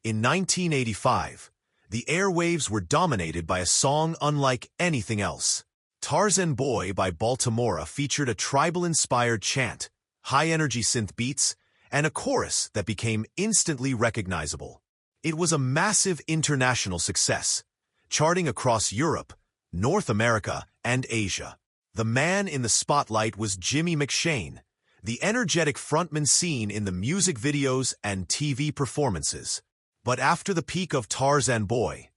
In 1985, the airwaves were dominated by a song unlike anything else. Tarzan Boy by Baltimora featured a tribal-inspired chant, high-energy synth beats, and a chorus that became instantly recognizable. It was a massive international success, charting across Europe, North America, and Asia. The man in the spotlight was Jimmy McShane, the energetic frontman seen in the music videos and TV performances. But after the peak of Tarzan Boy,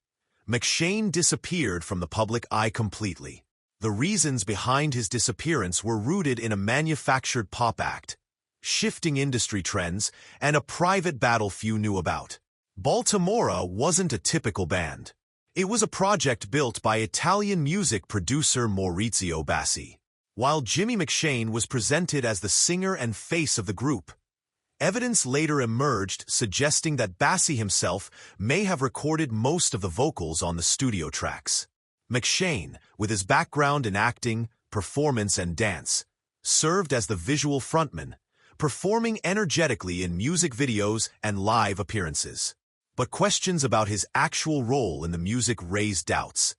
McShane disappeared from the public eye completely. The reasons behind his disappearance were rooted in a manufactured pop act, shifting industry trends, and a private battle few knew about. Baltimora wasn't a typical band. It was a project built by Italian music producer Maurizio Bassi. While Jimmy McShane was presented as the singer and face of the group, evidence later emerged suggesting that Bassi himself may have recorded most of the vocals on the studio tracks. McShane, with his background in acting, performance, and dance, served as the visual frontman, performing energetically in music videos and live appearances. But questions about his actual role in the music raised doubts,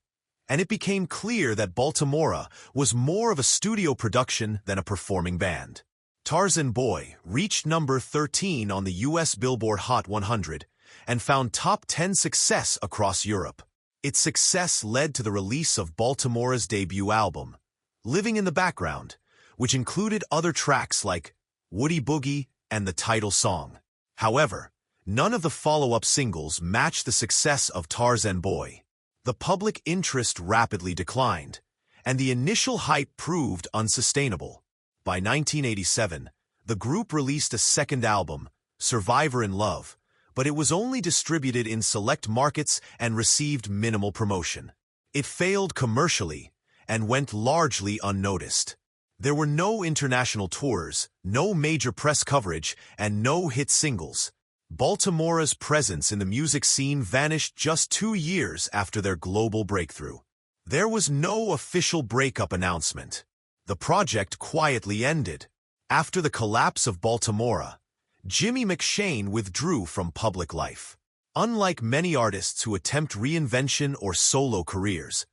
and it became clear that Baltimora was more of a studio production than a performing band. Tarzan Boy reached number 13 on the US Billboard Hot 100 and found top 10 success across Europe. Its success led to the release of Baltimora's debut album, Living in the Background, which included other tracks like Woody Boogie and the title song. However, none of the follow-up singles matched the success of Tarzan Boy. The public interest rapidly declined, and the initial hype proved unsustainable. By 1987, the group released a second album, Survivor in Love, but it was only distributed in select markets and received minimal promotion. It failed commercially and went largely unnoticed. There were no international tours, no major press coverage, and no hit singles. Baltimora's presence in the music scene vanished just 2 years after their global breakthrough. There was no official breakup announcement. The project quietly ended. After the collapse of Baltimora, Jimmy McShane withdrew from public life. Unlike many artists who attempt reinvention or solo careers,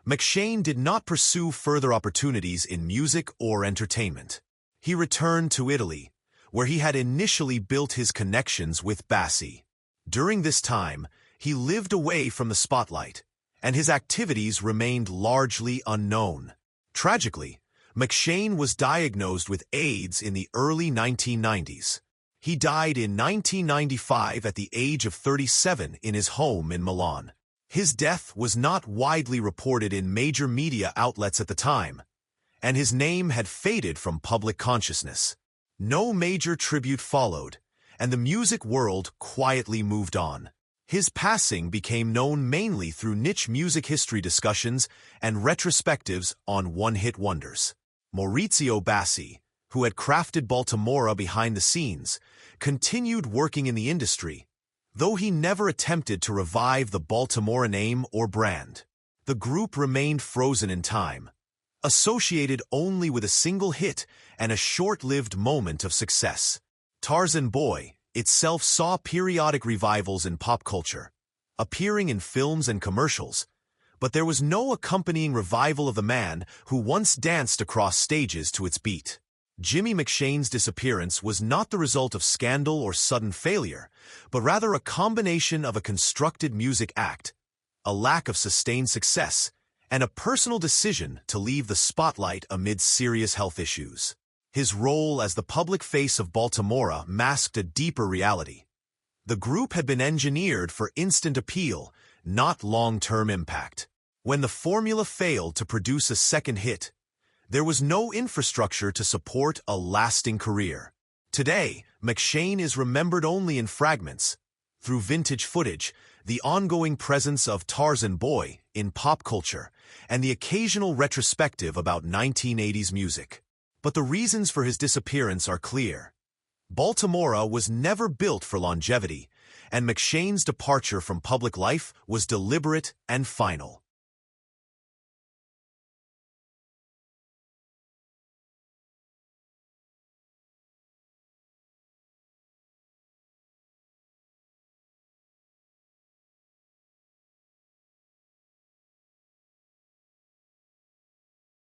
McShane did not pursue further opportunities in music or entertainment. He returned to Italy, where he had initially built his connections with Bassi. During this time, he lived away from the spotlight, and his activities remained largely unknown. Tragically, McShane was diagnosed with AIDS in the early 1990s. He died in 1995 at the age of 37 in his home in Milan. His death was not widely reported in major media outlets at the time, and his name had faded from public consciousness. No major tribute followed, and the music world quietly moved on. His passing became known mainly through niche music history discussions and retrospectives on one-hit wonders. Maurizio Bassi, who had crafted Baltimora behind the scenes, continued working in the industry, though he never attempted to revive the Baltimora name or brand. The group remained frozen in time, associated only with a single hit and a short-lived moment of success. Tarzan Boy itself saw periodic revivals in pop culture, appearing in films and commercials, but there was no accompanying revival of the man who once danced across stages to its beat. Jimmy McShane's disappearance was not the result of scandal or sudden failure, but rather a combination of a constructed music act, a lack of sustained success, and a personal decision to leave the spotlight amid serious health issues. His role as the public face of Baltimora masked a deeper reality. The group had been engineered for instant appeal, not long-term impact. When the formula failed to produce a second hit, there was no infrastructure to support a lasting career. Today, McShane is remembered only in fragments, through vintage footage, the ongoing presence of Tarzan Boy in pop culture, and the occasional retrospective about 1980s music. But the reasons for his disappearance are clear. Baltimora was never built for longevity, and McShane's departure from public life was deliberate and final.